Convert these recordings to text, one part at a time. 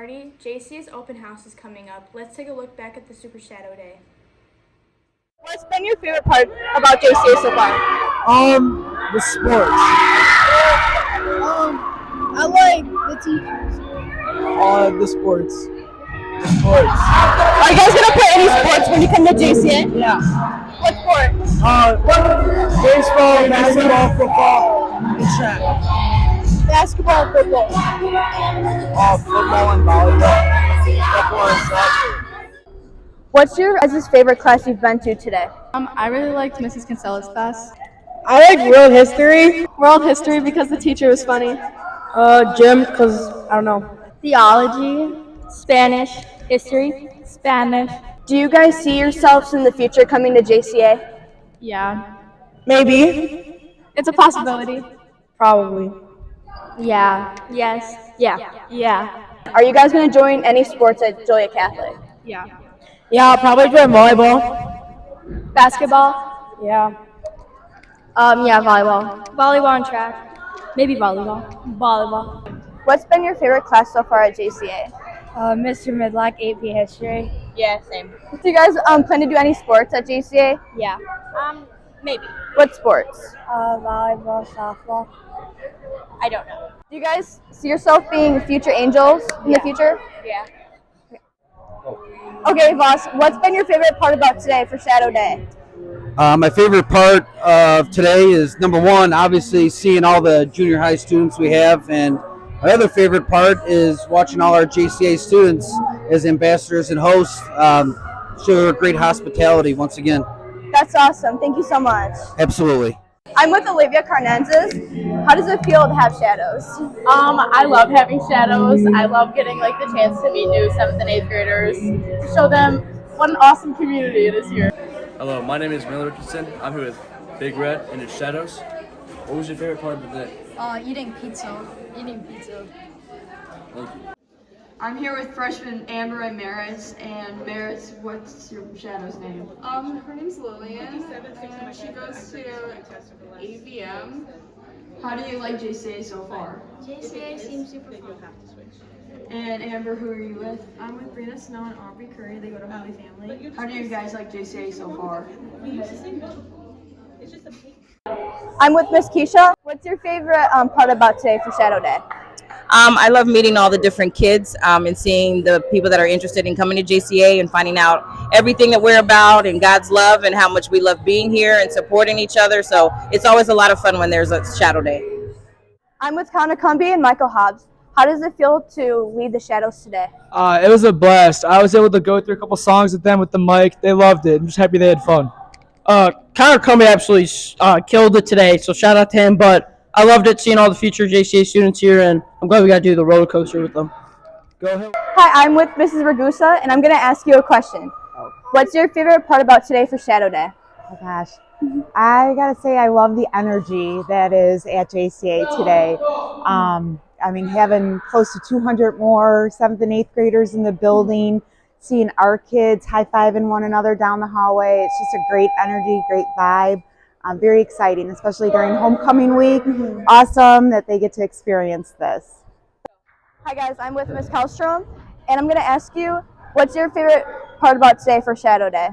Hardy. JCA's open house is coming up. Let's take a look back at the Super Shadow Day. What's been your favorite part about JCA so far? The sports. I like the teachers. The sports. The sports. Are you guys gonna play any sports when you come to JCA? Yeah. What sport? Baseball, basketball, football, and track. Basketball, football. Football and volleyball. Football and soccer. What's your guys' favorite class you've been to today? I really liked Mrs. Kinsella's class. I like world history. World history because the teacher was funny. Gym, because I don't know. Theology, Spanish, history. Spanish. Do you guys see yourselves in the future coming to JCA? Yeah. Maybe. It's a possibility. Probably. Yeah. Yes. Yeah. Yeah. Are you guys going to join any sports at Joliet Catholic? Yeah. Yeah, I'll probably join volleyball. Basketball? Yeah. Yeah, volleyball. Volleyball and track. Maybe volleyball. Volleyball. What's been your favorite class so far at JCA? Mr. Midlock, AP History. Yeah, same. Do you guys plan to do any sports at JCA? Yeah. Maybe. What sports? Volleyball, softball. I don't know. Do you guys see yourself being future angels in the future? Yeah. Okay, Voss, what's been your favorite part about today for Shadow Day? My favorite part of today is, number one, obviously seeing all the junior high students we have, and my other favorite part is watching all our JCA students as ambassadors and hosts show great hospitality once again. That's awesome. Thank you so much. Absolutely. I'm with Olivia Carnenzes. How does it feel to have shadows? I love having shadows. I love getting the chance to meet new 7th and 8th graders, to show them what an awesome community it is here. Hello, my name is Miller Richardson. I'm here with Big Red and its Shadows. What was your favorite part of the day? Eating pizza. Thank you. I'm here with freshman Amber and Maris. And Maris, what's your shadow's name? Her name's Lillian, and she goes to AVM. How do you like JCA so far? JCA seems super fun. And Amber, who are you with? I'm with Brianna Snow and Aubrey Curry. They go to Holy Family. How do you guys like JCA so far? I'm with Miss Keisha. What's your favorite part about today for Shadow Day? I love meeting all the different kids and seeing the people that are interested in coming to JCA and finding out everything that we're about and God's love and how much we love being here and supporting each other. So it's always a lot of fun when there's a Shadow Day. I'm with Connor Cumby and Michael Hobbs. How does it feel to lead the Shadows today? It was a blast. I was able to go through a couple songs with them with the mic. They loved it. I'm just happy they had fun. Connor Comey absolutely killed it today, so shout out to him. But I loved it seeing all the future JCA students here, and I'm glad we got to do the roller coaster with them. Go ahead. Hi, I'm with Mrs. Ragusa, and I'm going to ask you a question. What's your favorite part about today for Shadow Day? Oh gosh, I gotta say I love the energy that is at JCA today. Having close to 200 more 7th and 8th graders in the building, seeing our kids high-fiving one another down the hallway. It's just a great energy, great vibe. Very exciting, especially during homecoming week. Awesome that they get to experience this. Hi guys, I'm with Miss Kellstrom, and I'm going to ask you, what's your favorite part about today for Shadow Day?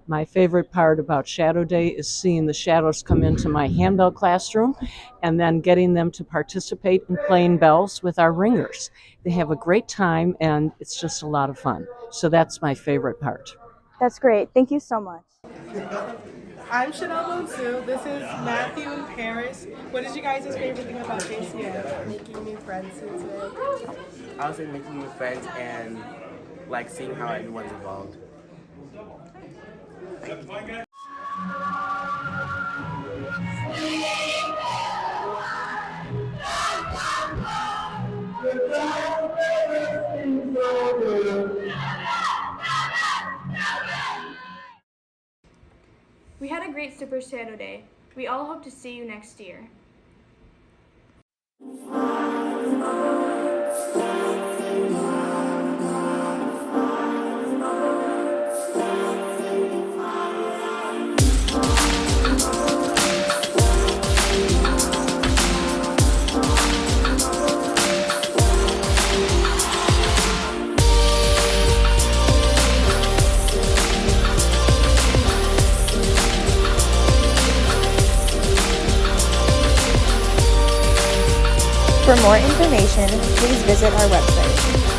My favorite part about Shadow Day is seeing the shadows come into my handbell classroom and then getting them to participate in playing bells with our ringers. They have a great time and it's just a lot of fun. So that's my favorite part. That's great. Thank you so much. I'm Chanel Monsu. This is Matthew and Paris. What is your guys' favorite thing about JCA? Making new friends here today. I would say making new friends and seeing how everyone's involved. We had a great Super Shadow Day. We all hope to see you next year. For more information, please visit our website.